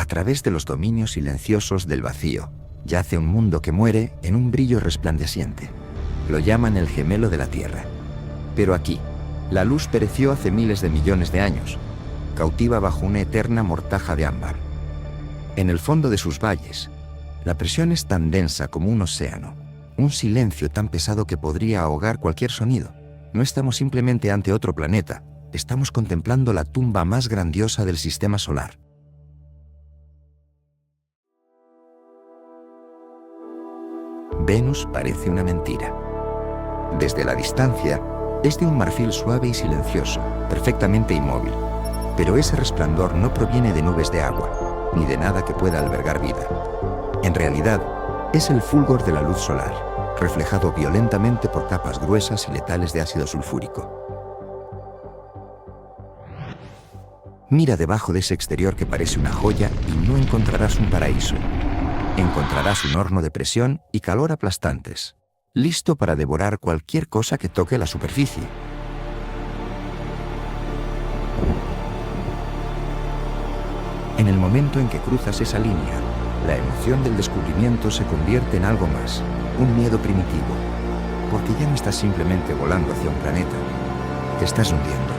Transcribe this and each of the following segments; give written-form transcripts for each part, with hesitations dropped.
través de los dominios silenciosos del vacío, yace un mundo que muere en un brillo resplandeciente. Lo llaman el gemelo de la Tierra. Pero aquí, la luz pereció hace miles de millones de años, cautiva bajo una eterna mortaja de ámbar. En el fondo de sus valles, la presión es tan densa como un océano, un silencio tan pesado que podría ahogar cualquier sonido. No estamos simplemente ante otro planeta, estamos contemplando la tumba más grandiosa del sistema solar. Venus parece una mentira. Desde la distancia, es de un marfil suave y silencioso, perfectamente inmóvil. Pero ese resplandor no proviene de nubes de agua, ni de nada que pueda albergar vida. En realidad, es el fulgor de la luz solar, reflejado violentamente por capas gruesas y letales de ácido sulfúrico. Mira debajo de ese exterior que parece una joya y no encontrarás un paraíso. Encontrarás un horno de presión y calor aplastantes, listo para devorar cualquier cosa que toque la superficie. En el momento en que cruzas esa línea, la emoción del descubrimiento se convierte en algo más, un miedo primitivo, porque ya no estás simplemente volando hacia un planeta, te estás hundiendo.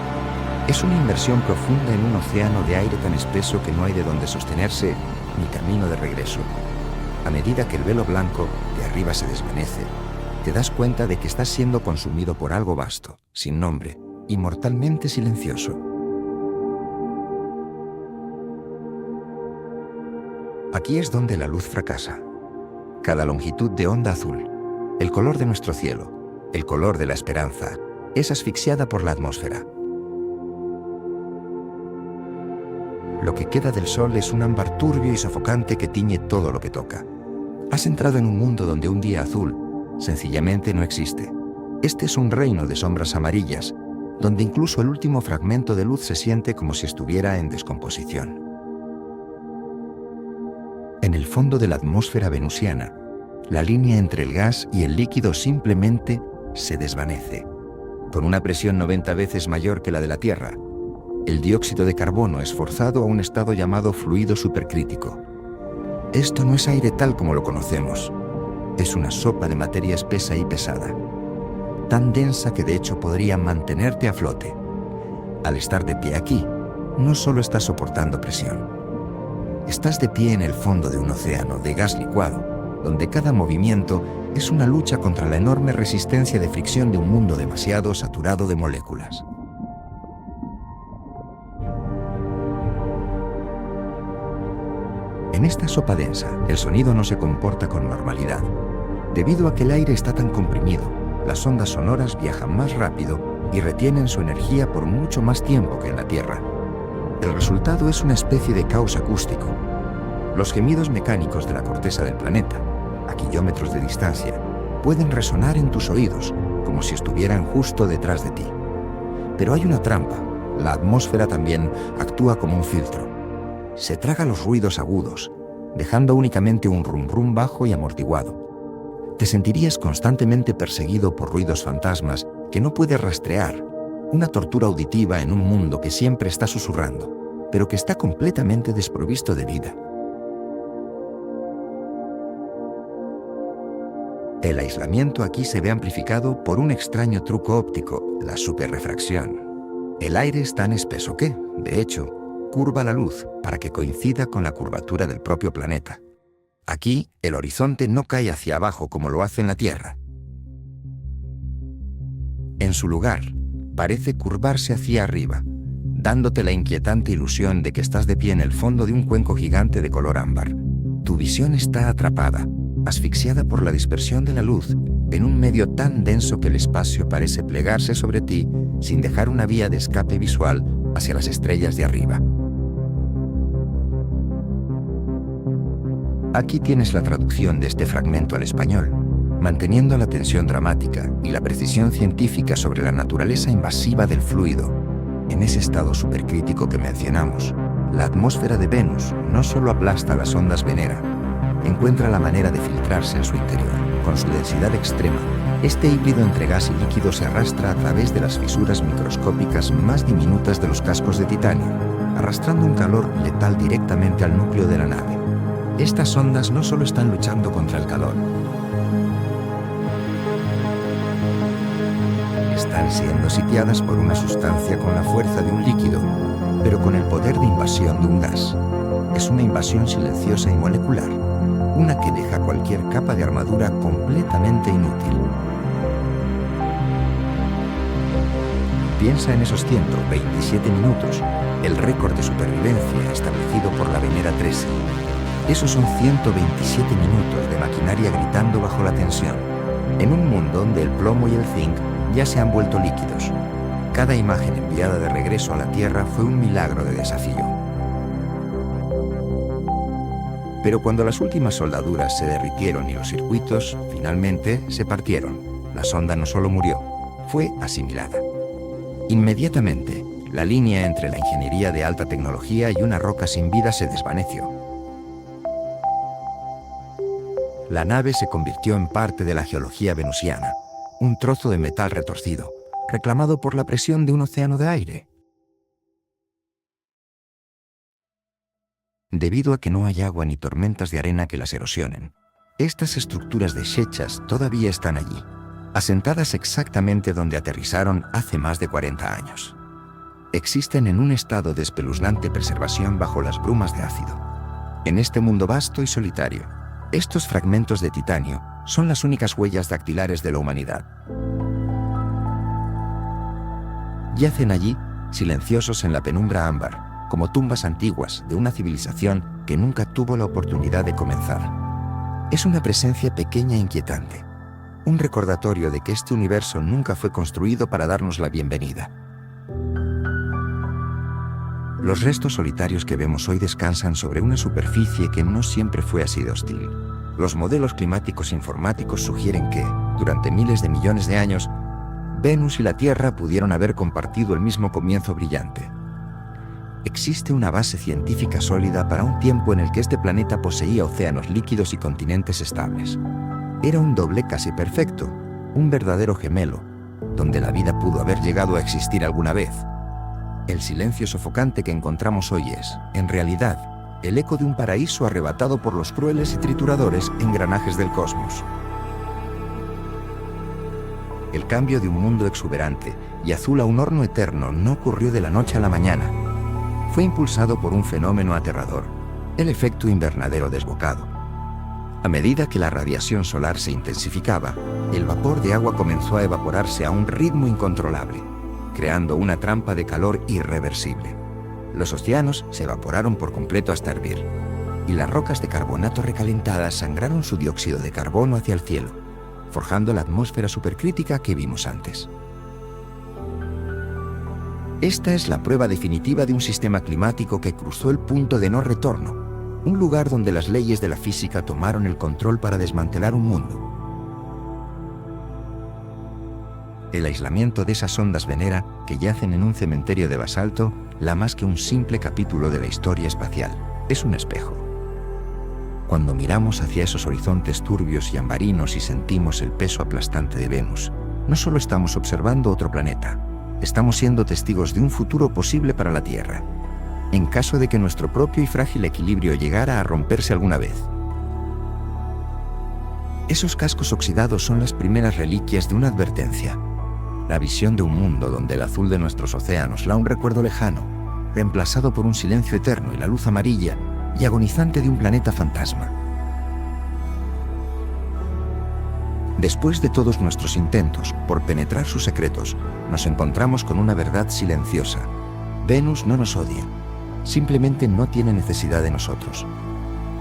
Es una inmersión profunda en un océano de aire tan espeso que no hay de dónde sostenerse ni camino de regreso. A medida que el velo blanco de arriba se desvanece, te das cuenta de que estás siendo consumido por algo vasto, sin nombre y mortalmente silencioso. Aquí es donde la luz fracasa. Cada longitud de onda azul, el color de nuestro cielo, el color de la esperanza, es asfixiada por la atmósfera. Lo que queda del sol es un ámbar turbio y sofocante que tiñe todo lo que toca. Has entrado en un mundo donde un día azul sencillamente no existe. Este es un reino de sombras amarillas, donde incluso el último fragmento de luz se siente como si estuviera en descomposición. En el fondo de la atmósfera venusiana, la línea entre el gas y el líquido simplemente se desvanece. Con una presión 90 veces mayor que la de la Tierra, el dióxido de carbono es forzado a un estado llamado fluido supercrítico. Esto no es aire tal como lo conocemos. Es una sopa de materia espesa y pesada, tan densa que de hecho podría mantenerte a flote. Al estar de pie aquí, no solo estás soportando presión. Estás de pie en el fondo de un océano de gas licuado, donde cada movimiento es una lucha contra la enorme resistencia de fricción de un mundo demasiado saturado de moléculas. En esta sopa densa, el sonido no se comporta con normalidad. Debido a que el aire está tan comprimido, las ondas sonoras viajan más rápido y retienen su energía por mucho más tiempo que en la Tierra. El resultado es una especie de caos acústico. Los gemidos mecánicos de la corteza del planeta, a kilómetros de distancia, pueden resonar en tus oídos, como si estuvieran justo detrás de ti. Pero hay una trampa. La atmósfera también actúa como un filtro. Se traga los ruidos agudos, dejando únicamente un rum-rum bajo y amortiguado. Te sentirías constantemente perseguido por ruidos fantasmas que no puedes rastrear, una tortura auditiva en un mundo que siempre está susurrando, pero que está completamente desprovisto de vida. El aislamiento aquí se ve amplificado por un extraño truco óptico, la superrefracción. El aire es tan espeso que, de hecho, curva la luz para que coincida con la curvatura del propio planeta. Aquí, el horizonte no cae hacia abajo como lo hace en la Tierra. En su lugar, parece curvarse hacia arriba, dándote la inquietante ilusión de que estás de pie en el fondo de un cuenco gigante de color ámbar. Tu visión está atrapada, asfixiada por la dispersión de la luz, en un medio tan denso que el espacio parece plegarse sobre ti sin dejar una vía de escape visual hacia las estrellas de arriba. Aquí tienes la traducción de este fragmento al español, manteniendo la tensión dramática y la precisión científica sobre la naturaleza invasiva del fluido. En ese estado supercrítico que mencionamos, la atmósfera de Venus no solo aplasta las ondas Venera, encuentra la manera de filtrarse en su interior. Con su densidad extrema, este híbrido entre gas y líquido se arrastra a través de las fisuras microscópicas más diminutas de los cascos de titanio, arrastrando un calor letal directamente al núcleo de la nave. Estas sondas no solo están luchando contra el calor, están siendo sitiadas por una sustancia con la fuerza de un líquido, pero con el poder de invasión de un gas. Es una invasión silenciosa y molecular, una que deja cualquier capa de armadura completamente inútil. Piensa en esos 127 minutos, el récord de supervivencia establecido por la Venera 13. Esos son 127 minutos de maquinaria gritando bajo la tensión, en un mundo donde el plomo y el zinc ya se han vuelto líquidos. Cada imagen enviada de regreso a la Tierra fue un milagro de desafío. Pero cuando las últimas soldaduras se derritieron y los circuitos finalmente se partieron, la sonda no solo murió, fue asimilada. Inmediatamente, la línea entre la ingeniería de alta tecnología y una roca sin vida se desvaneció. La nave se convirtió en parte de la geología venusiana, un trozo de metal retorcido, reclamado por la presión de un océano de aire. Debido a que no hay agua ni tormentas de arena que las erosionen, estas estructuras deshechas todavía están allí, asentadas exactamente donde aterrizaron hace más de 40 años. Existen en un estado de espeluznante preservación bajo las brumas de ácido. En este mundo vasto y solitario, estos fragmentos de titanio son las únicas huellas dactilares de la humanidad. Yacen allí, silenciosos en la penumbra ámbar, como tumbas antiguas de una civilización que nunca tuvo la oportunidad de comenzar. Es una presencia pequeña e inquietante, un recordatorio de que este universo nunca fue construido para darnos la bienvenida. Los restos solitarios que vemos hoy descansan sobre una superficie que no siempre fue así de hostil. Los modelos climáticos informáticos sugieren que, durante miles de millones de años, Venus y la Tierra pudieron haber compartido el mismo comienzo brillante. Existe una base científica sólida para un tiempo en el que este planeta poseía océanos líquidos y continentes estables. Era un doble casi perfecto, un verdadero gemelo, donde la vida pudo haber llegado a existir alguna vez. El silencio sofocante que encontramos hoy es, en realidad, el eco de un paraíso arrebatado por los crueles y trituradores engranajes del cosmos. El cambio de un mundo exuberante y azul a un horno eterno no ocurrió de la noche a la mañana. Fue impulsado por un fenómeno aterrador, el efecto invernadero desbocado. A medida que la radiación solar se intensificaba, el vapor de agua comenzó a evaporarse a un ritmo incontrolable, creando una trampa de calor irreversible. Los océanos se evaporaron por completo hasta hervir, y las rocas de carbonato recalentadas sangraron su dióxido de carbono hacia el cielo, forjando la atmósfera supercrítica que vimos antes. Esta es la prueba definitiva de un sistema climático que cruzó el punto de no retorno, un lugar donde las leyes de la física tomaron el control para desmantelar un mundo. El aislamiento de esas ondas Venera, que yacen en un cementerio de basalto, la más que un simple capítulo de la historia espacial, es un espejo. Cuando miramos hacia esos horizontes turbios y ambarinos y sentimos el peso aplastante de Venus, no solo estamos observando otro planeta, estamos siendo testigos de un futuro posible para la Tierra, en caso de que nuestro propio y frágil equilibrio llegara a romperse alguna vez. Esos cascos oxidados son las primeras reliquias de una advertencia. La visión de un mundo donde el azul de nuestros océanos la un recuerdo lejano, reemplazado por un silencio eterno y la luz amarilla y agonizante de un planeta fantasma. Después de todos nuestros intentos por penetrar sus secretos, nos encontramos con una verdad silenciosa. Venus no nos odia, simplemente no tiene necesidad de nosotros.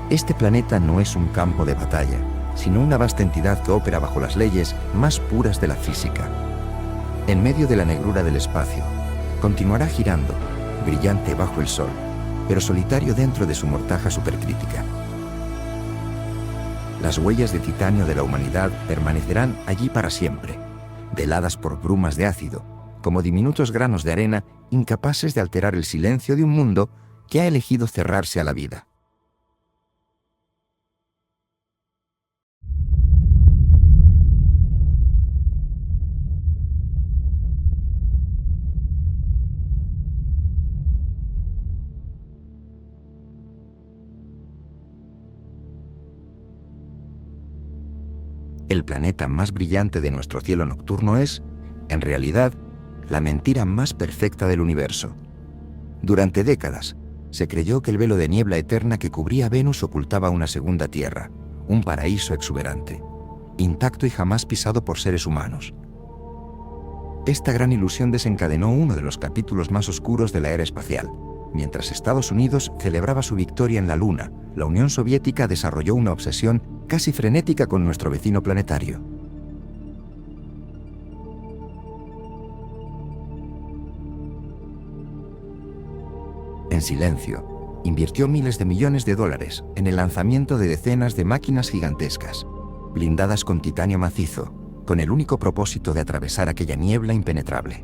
Este planeta no es un campo de batalla, sino una vasta entidad que opera bajo las leyes más puras de la física. En medio de la negrura del espacio, continuará girando, brillante bajo el sol, pero solitario dentro de su mortaja supercrítica. Las huellas de titanio de la humanidad permanecerán allí para siempre, veladas por brumas de ácido, como diminutos granos de arena incapaces de alterar el silencio de un mundo que ha elegido cerrarse a la vida. el planeta más brillante de nuestro cielo nocturno es, en realidad, la mentira más perfecta del universo. Durante décadas, se creyó que el velo de niebla eterna que cubría Venus ocultaba una segunda Tierra, un paraíso exuberante, intacto y jamás pisado por seres humanos. Esta gran ilusión desencadenó uno de los capítulos más oscuros de la era espacial. Mientras Estados Unidos celebraba su victoria en la Luna, la Unión Soviética desarrolló una obsesión casi frenética con nuestro vecino planetario. En silencio, invirtió miles de millones de dólares en el lanzamiento de decenas de máquinas gigantescas, blindadas con titanio macizo, con el único propósito de atravesar aquella niebla impenetrable.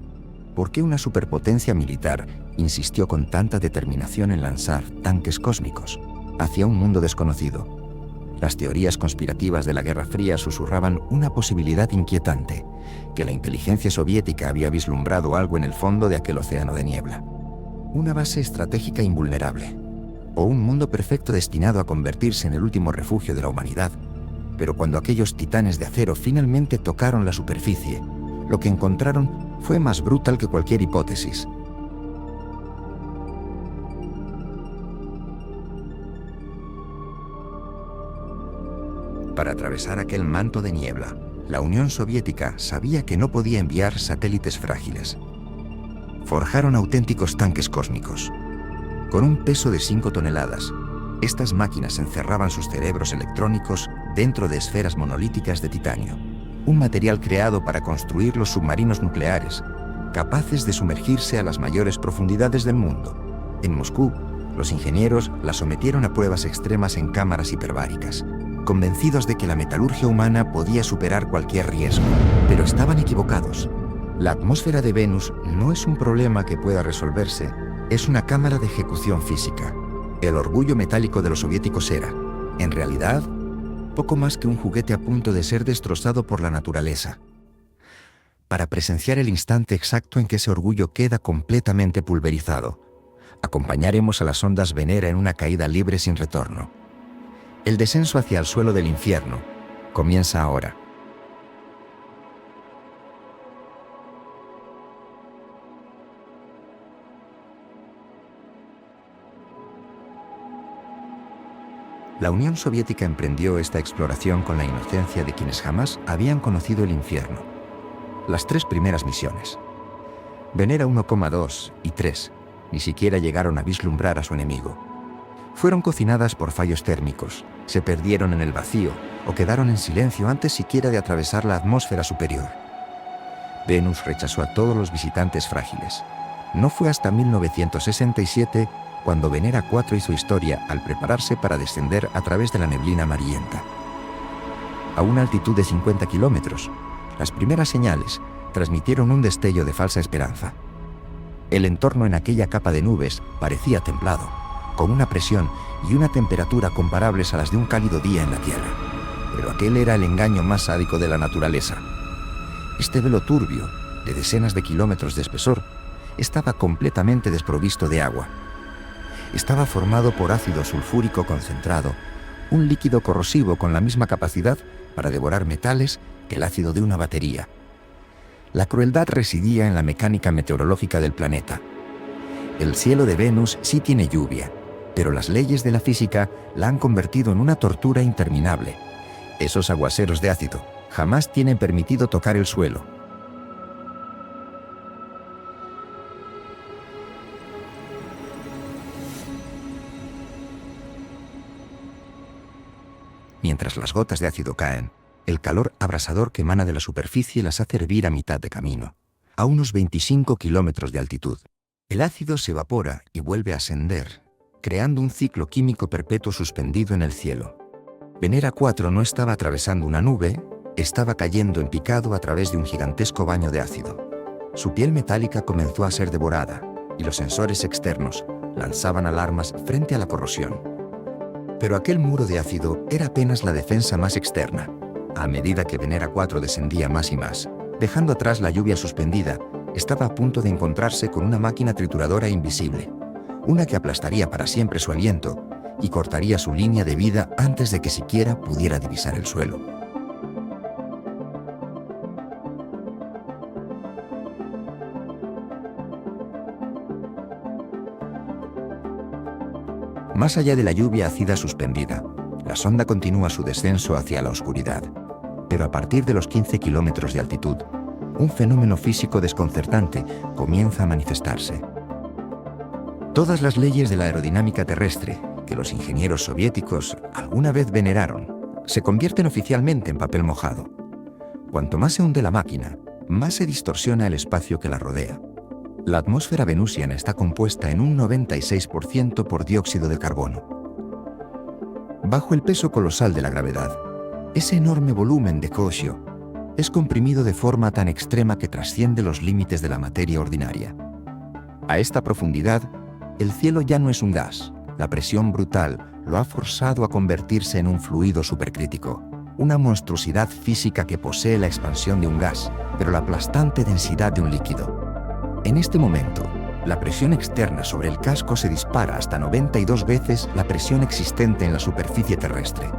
¿Por qué una superpotencia militar insistió con tanta determinación en lanzar tanques cósmicos hacia un mundo desconocido? Las teorías conspirativas de la Guerra Fría susurraban una posibilidad inquietante, que la inteligencia soviética había vislumbrado algo en el fondo de aquel océano de niebla. Una base estratégica invulnerable, o un mundo perfecto destinado a convertirse en el último refugio de la humanidad. Pero cuando aquellos titanes de acero finalmente tocaron la superficie, lo que encontraron fue más brutal que cualquier hipótesis. Para atravesar aquel manto de niebla, la Unión Soviética sabía que no podía enviar satélites frágiles. Forjaron auténticos tanques cósmicos. Con un peso de 5 toneladas, estas máquinas encerraban sus cerebros electrónicos dentro de esferas monolíticas de titanio, un material creado para construir los submarinos nucleares, capaces de sumergirse a las mayores profundidades del mundo. En Moscú, los ingenieros la sometieron a pruebas extremas en cámaras hiperbáricas, convencidos de que la metalurgia humana podía superar cualquier riesgo. Pero estaban equivocados. La atmósfera de Venus no es un problema que pueda resolverse, es una cámara de ejecución física. El orgullo metálico de los soviéticos era, en realidad, poco más que un juguete a punto de ser destrozado por la naturaleza. Para presenciar el instante exacto en que ese orgullo queda completamente pulverizado, acompañaremos a las sondas Venera en una caída libre sin retorno. El descenso hacia el suelo del infierno comienza ahora. La Unión Soviética emprendió esta exploración con la inocencia de quienes jamás habían conocido el infierno. Las 3 primeras misiones, Venera 1,2 y 3, ni siquiera llegaron a vislumbrar a su enemigo. Fueron cocinadas por fallos térmicos, se perdieron en el vacío o quedaron en silencio antes siquiera de atravesar la atmósfera superior. Venus rechazó a todos los visitantes frágiles. No fue hasta 1967 cuando Venera 4 hizo historia al prepararse para descender a través de la neblina amarillenta. A una altitud de 50 kilómetros, las primeras señales transmitieron un destello de falsa esperanza. El entorno en aquella capa de nubes parecía templado, con una presión y una temperatura comparables a las de un cálido día en la Tierra. Pero aquel era el engaño más sádico de la naturaleza. Este velo turbio, de decenas de kilómetros de espesor, estaba completamente desprovisto de agua. Estaba formado por ácido sulfúrico concentrado, un líquido corrosivo con la misma capacidad para devorar metales que el ácido de una batería. La crueldad residía en la mecánica meteorológica del planeta. El cielo de Venus sí tiene lluvia, pero las leyes de la física la han convertido en una tortura interminable. Esos aguaceros de ácido jamás tienen permitido tocar el suelo. Mientras las gotas de ácido caen, el calor abrasador que emana de la superficie las hace hervir a mitad de camino, a unos 25 kilómetros de altitud. El ácido se evapora y vuelve a ascender, creando un ciclo químico perpetuo suspendido en el cielo. Venera 4 no estaba atravesando una nube, estaba cayendo en picado a través de un gigantesco baño de ácido. Su piel metálica comenzó a ser devorada, y los sensores externos lanzaban alarmas frente a la corrosión. Pero aquel muro de ácido era apenas la defensa más externa. A medida que Venera 4 descendía más y más, dejando atrás la lluvia suspendida, estaba a punto de encontrarse con una máquina trituradora invisible, una que aplastaría para siempre su aliento y cortaría su línea de vida antes de que siquiera pudiera divisar el suelo. Más allá de la lluvia ácida suspendida, la sonda continúa su descenso hacia la oscuridad. Pero a partir de los 15 kilómetros de altitud, un fenómeno físico desconcertante comienza a manifestarse. Todas las leyes de la aerodinámica terrestre, que los ingenieros soviéticos alguna vez veneraron, se convierten oficialmente en papel mojado. Cuanto más se hunde la máquina, más se distorsiona el espacio que la rodea. La atmósfera venusiana está compuesta en un 96% por dióxido de carbono. Bajo el peso colosal de la gravedad, ese enorme volumen de Koshio es comprimido de forma tan extrema que trasciende los límites de la materia ordinaria. A esta profundidad, el cielo ya no es un gas. La presión brutal lo ha forzado a convertirse en un fluido supercrítico, una monstruosidad física que posee la expansión de un gas, pero la aplastante densidad de un líquido. En este momento, la presión externa sobre el casco se dispara hasta 92 veces la presión existente en la superficie terrestre.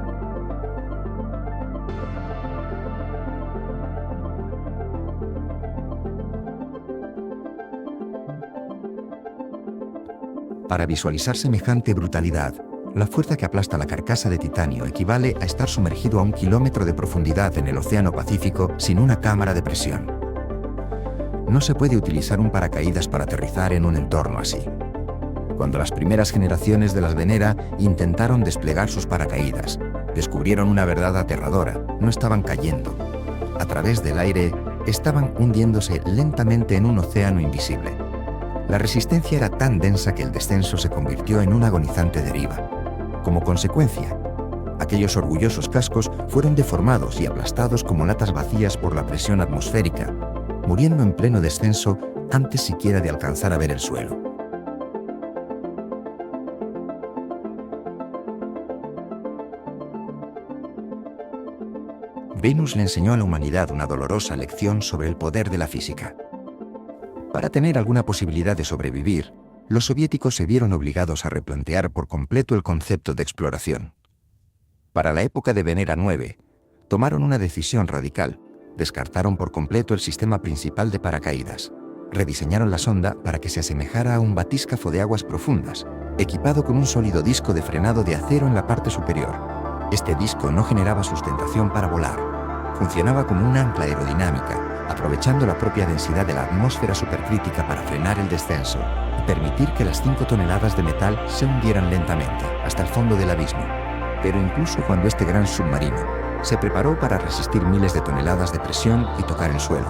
Para visualizar semejante brutalidad, la fuerza que aplasta la carcasa de titanio equivale a estar sumergido a 1 kilómetro de profundidad en el Océano Pacífico sin una cámara de presión. No se puede utilizar un paracaídas para aterrizar en un entorno así. Cuando las primeras generaciones de las Venera intentaron desplegar sus paracaídas, descubrieron una verdad aterradora: no estaban cayendo. A través del aire, estaban hundiéndose lentamente en un océano invisible. La resistencia era tan densa que el descenso se convirtió en una agonizante deriva. Como consecuencia, aquellos orgullosos cascos fueron deformados y aplastados como latas vacías por la presión atmosférica, muriendo en pleno descenso antes siquiera de alcanzar a ver el suelo. Venus le enseñó a la humanidad una dolorosa lección sobre el poder de la física. Para tener alguna posibilidad de sobrevivir, los soviéticos se vieron obligados a replantear por completo el concepto de exploración. Para la época de Venera 9, tomaron una decisión radical. Descartaron por completo el sistema principal de paracaídas. Rediseñaron la sonda para que se asemejara a un batíscafo de aguas profundas, equipado con un sólido disco de frenado de acero en la parte superior. Este disco no generaba sustentación para volar. Funcionaba como un ancla aerodinámica, aprovechando la propia densidad de la atmósfera supercrítica para frenar el descenso y permitir que las 5 toneladas de metal se hundieran lentamente hasta el fondo del abismo. Pero incluso cuando este gran submarino se preparó para resistir miles de toneladas de presión y tocar el suelo,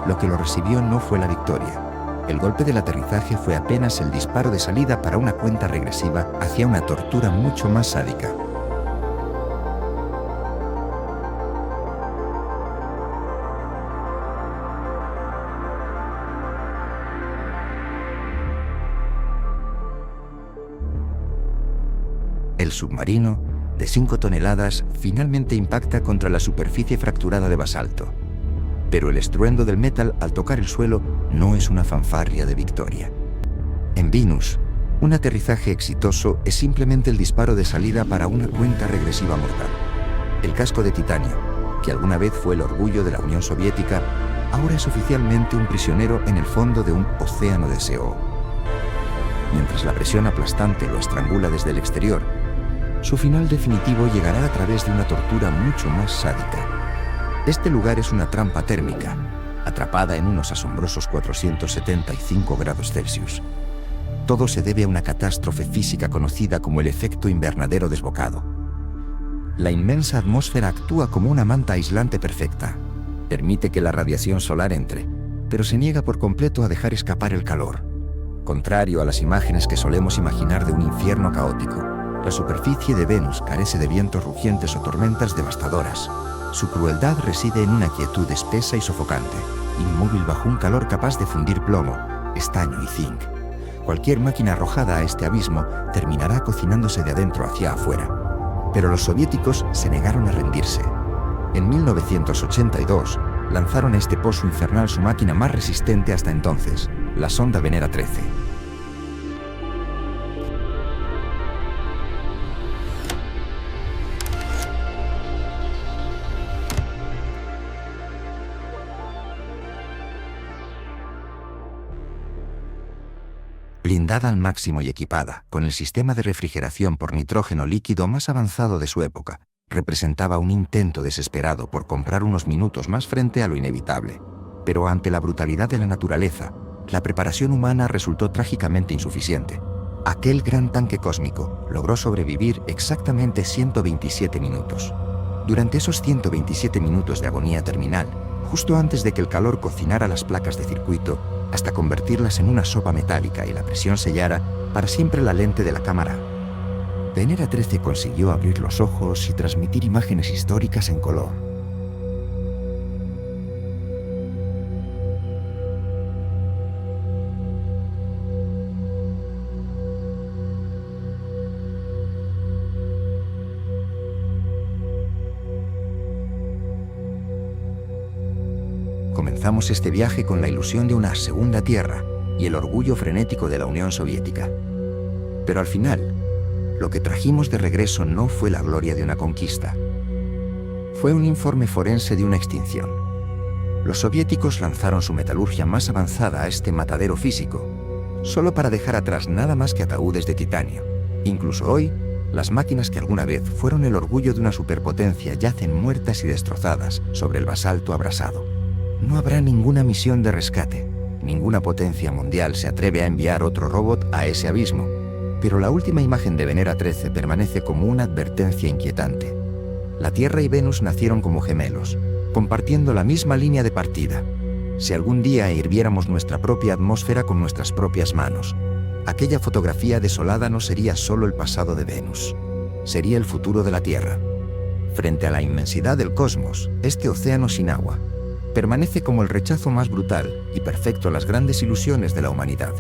lo que lo recibió no fue la victoria. El golpe del aterrizaje fue apenas el disparo de salida para una cuenta regresiva hacia una tortura mucho más sádica. El submarino, de 5 toneladas, finalmente impacta contra la superficie fracturada de basalto. Pero el estruendo del metal al tocar el suelo no es una fanfarria de victoria. En Venus, un aterrizaje exitoso es simplemente el disparo de salida para una cuenta regresiva mortal. El casco de titanio, que alguna vez fue el orgullo de la Unión Soviética, ahora es oficialmente un prisionero en el fondo de un océano de CO. Mientras la presión aplastante lo estrangula desde el exterior, su final definitivo llegará a través de una tortura mucho más sádica. Este lugar es una trampa térmica, atrapada en unos asombrosos 475 grados Celsius. Todo se debe a una catástrofe física conocida como el efecto invernadero desbocado. La inmensa atmósfera actúa como una manta aislante perfecta. Permite que la radiación solar entre, pero se niega por completo a dejar escapar el calor. Contrario a las imágenes que solemos imaginar de un infierno caótico, la superficie de Venus carece de vientos rugientes o tormentas devastadoras. Su crueldad reside en una quietud espesa y sofocante, inmóvil bajo un calor capaz de fundir plomo, estaño y zinc. Cualquier máquina arrojada a este abismo terminará cocinándose de adentro hacia afuera. Pero los soviéticos se negaron a rendirse. En 1982, lanzaron a este pozo infernal su máquina más resistente hasta entonces, la sonda Venera 13. blindada al máximo y equipada, con el sistema de refrigeración por nitrógeno líquido más avanzado de su época, representaba un intento desesperado por comprar unos minutos más frente a lo inevitable. Pero ante la brutalidad de la naturaleza, la preparación humana resultó trágicamente insuficiente. Aquel gran tanque cósmico logró sobrevivir exactamente 127 minutos. Durante esos 127 minutos de agonía terminal, justo antes de que el calor cocinara las placas de circuito, hasta convertirlas en una sopa metálica y la presión sellara para siempre la lente de la cámara, Venera 13 consiguió abrir los ojos y transmitir imágenes históricas en color. Comenzamos este viaje con la ilusión de una segunda Tierra y el orgullo frenético de la Unión Soviética. Pero al final, lo que trajimos de regreso no fue la gloria de una conquista. Fue un informe forense de una extinción. Los soviéticos lanzaron su metalurgia más avanzada a este matadero físico, solo para dejar atrás nada más que ataúdes de titanio. Incluso hoy, las máquinas que alguna vez fueron el orgullo de una superpotencia yacen muertas y destrozadas sobre el basalto abrasado. No habrá ninguna misión de rescate. Ninguna potencia mundial se atreve a enviar otro robot a ese abismo. Pero la última imagen de Venera 13 permanece como una advertencia inquietante. La Tierra y Venus nacieron como gemelos, compartiendo la misma línea de partida. Si algún día hirviéramos nuestra propia atmósfera con nuestras propias manos, aquella fotografía desolada no sería solo el pasado de Venus, sería el futuro de la Tierra. Frente a la inmensidad del cosmos, este océano sin agua permanece como el rechazo más brutal y perfecto a las grandes ilusiones de la humanidad.